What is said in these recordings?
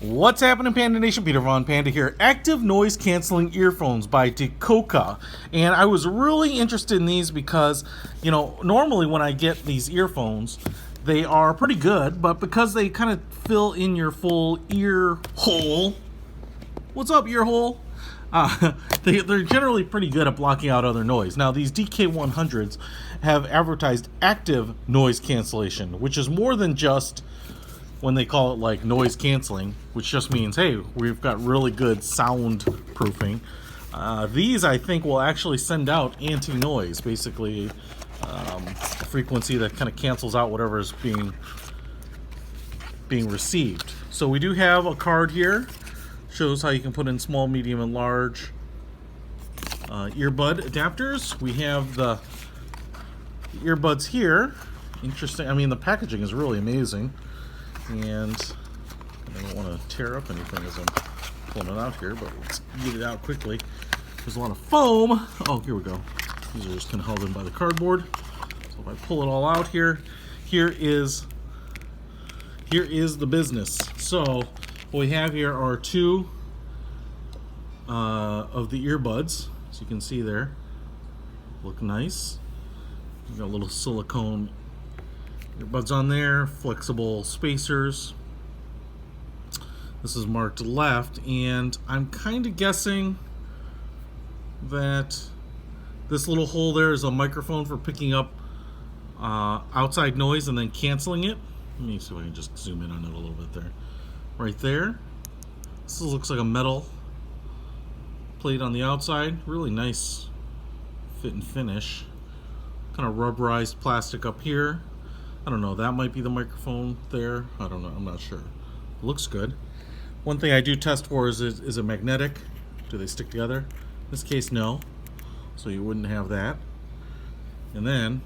What's happening, Panda Nation? Peter Von Panda here. Active noise canceling earphones by DECOKA. And I was really interested in these because, normally when I get these earphones, they are pretty good, but because they kind of fill in your full ear hole. What's up, ear hole? They're generally pretty good at blocking out other noise. Now, these DK100s have advertised active noise cancellation, which is more than just when they call it like noise canceling, which just means, hey, we've got really good sound proofing. These, I think, will actually send out anti-noise, basically a frequency that kind of cancels out whatever is being received. So we do have a card here. Shows how you can put in small, medium, and large earbud adapters. We have the earbuds here. Interesting. I mean, the packaging is really amazing. And I don't want to tear up anything as I'm pulling it out here, but let's get it out quickly. There's a lot of foam. Oh, here we go. These are just kind of held in by the cardboard. So if I pull it all out here, here is the business. So what we have here are two of the earbuds, as you can see there. Look nice. We've got a little silicone earbuds on there, flexible spacers. This is marked left, and I'm kind of guessing that this little hole there is a microphone for picking up outside noise and then canceling it. Let me see if I can just zoom in on it a little bit there. Right there. This looks like a metal plate on the outside. Really nice fit and finish. Kind of rubberized plastic up here. I don't know, that might be the microphone there. I don't know, I'm not sure. Looks good. One thing I do test for is it magnetic? Do they stick together? In this case, no. So you wouldn't have that. And then,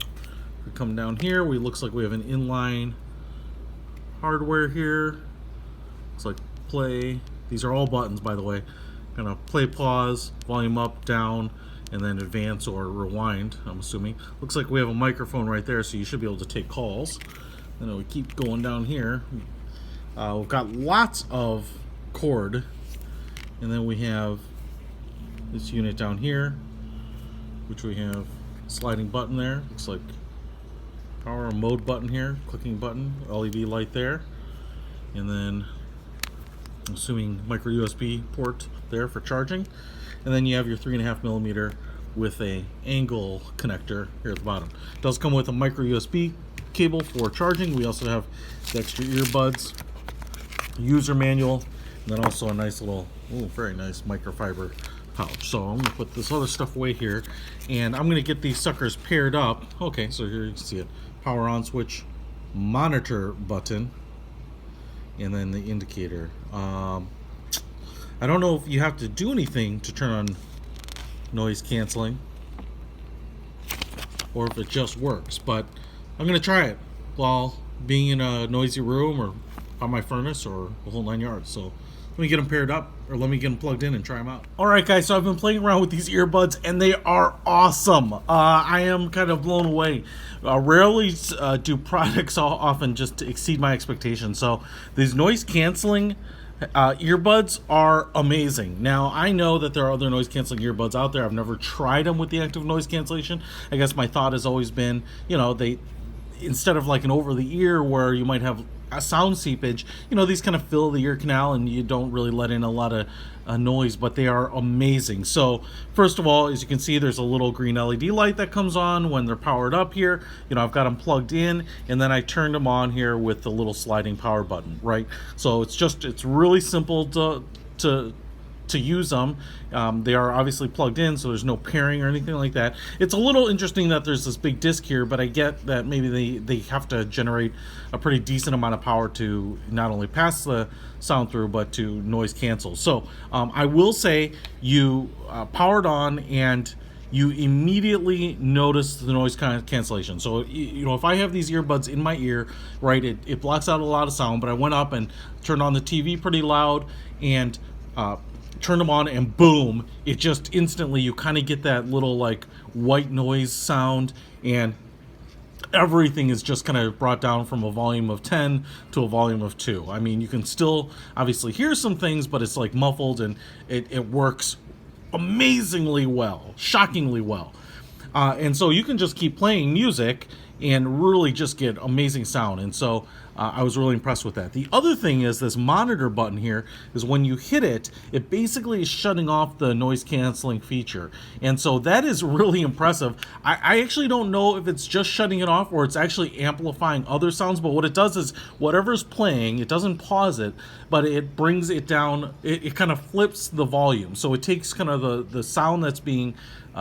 if we come down here, looks like we have an inline hardware here. Looks like play. These are all buttons, by the way. Gonna play, pause, volume up, down, and then advance or rewind, I'm assuming. Looks like we have a microphone right there, so you should be able to take calls. Then we keep going down here. We've got lots of cord, and then we have this unit down here, which we have a sliding button there. Looks like power mode button here, clicking button, LED light there, and then I'm assuming micro USB port there for charging. And then you have your 3.5 millimeter with a angle connector here at the bottom. It does come with a micro USB cable for charging. We also have the extra earbuds, user manual, and then also a nice little, very nice microfiber pouch. So I'm gonna put this other stuff away here, and I'm gonna get these suckers paired up. Okay, so here you can see it. Power on switch, monitor button, and then the indicator. I don't know if you have to do anything to turn on noise canceling or if it just works, but I'm gonna try it while being in a noisy room or on my furnace or the whole 9 yards. So let me get them paired up, or let me get them plugged in and try them out. Alright guys, so I've been playing around with these earbuds and they are awesome. I am kind of blown away. Rarely do products often just exceed my expectations. So these noise canceling earbuds are amazing. Now, I know that there are other noise canceling earbuds out there. I've never tried them with the active noise cancellation. I guess my thought has always been, they, instead of like an over the ear where you might have a sound seepage, these kind of fill the ear canal and you don't really let in a lot of noise, but they are amazing. So first of all, as you can see, there's a little green LED light that comes on when they're powered up here. I've got them plugged in, and then I turned them on here with the little sliding power button, right? So it's really simple to use them. They are obviously plugged in, so there's no pairing or anything like that. It's a little interesting that there's this big disc here, but I get that maybe they have to generate a pretty decent amount of power to not only pass the sound through, but to noise cancel. So I will say you powered on and you immediately notice the noise cancellation. So if I have these earbuds in my ear, right, it blocks out a lot of sound, but I went up and turned on the TV pretty loud and turn them on, and boom, it just instantly, you kind of get that little like white noise sound, and everything is just kind of brought down from a volume of 10 to a volume of 2. I mean, you can still obviously hear some things, but it's like muffled, and it works amazingly well, shockingly well. And so you can just keep playing music and really just get amazing sound. And so I was really impressed with that. The other thing is this monitor button here is when you hit it, it basically is shutting off the noise canceling feature. And so that is really impressive. I actually don't know if it's just shutting it off or it's actually amplifying other sounds, but what it does is whatever's playing, it doesn't pause it, but it brings it down. It kind of flips the volume. So it takes kind of the sound that's being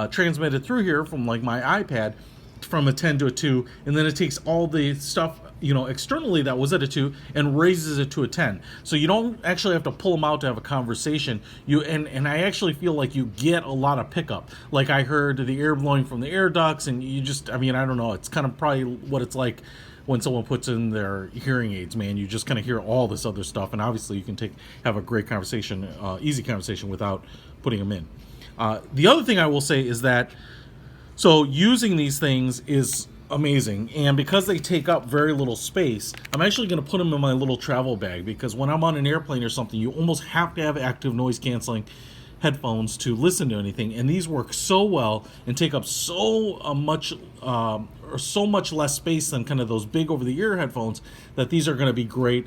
transmitted through here from like my iPad from a 10 to a 2, and then it takes all the stuff, you know, externally that was at a 2 and raises it to a 10. So you don't actually have to pull them out to have a conversation. And I actually feel like you get a lot of pickup. Like I heard the air blowing from the air ducts, and you just, I mean, I don't know, it's kind of probably what it's like when someone puts in their hearing aids, man. You just kind of hear all this other stuff, and obviously you can have a great conversation, easy conversation without putting them in. The other thing I will say is that, so using these things is amazing, and because they take up very little space, I'm actually going to put them in my little travel bag, because when I'm on an airplane or something, you almost have to have active noise canceling headphones to listen to anything, and these work so well and take up so much or so much less space than kind of those big over-the-ear headphones, that these are going to be great.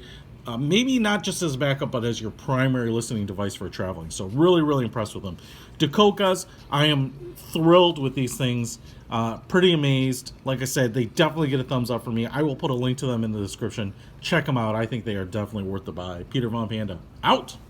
Maybe not just as backup, but as your primary listening device for traveling. So really, really impressed with them. DECOKAs, I am thrilled with these things. Pretty amazed. Like I said, they definitely get a thumbs up for me. I will put a link to them in the description. Check them out. I think they are definitely worth the buy. Peter Von Panda, out!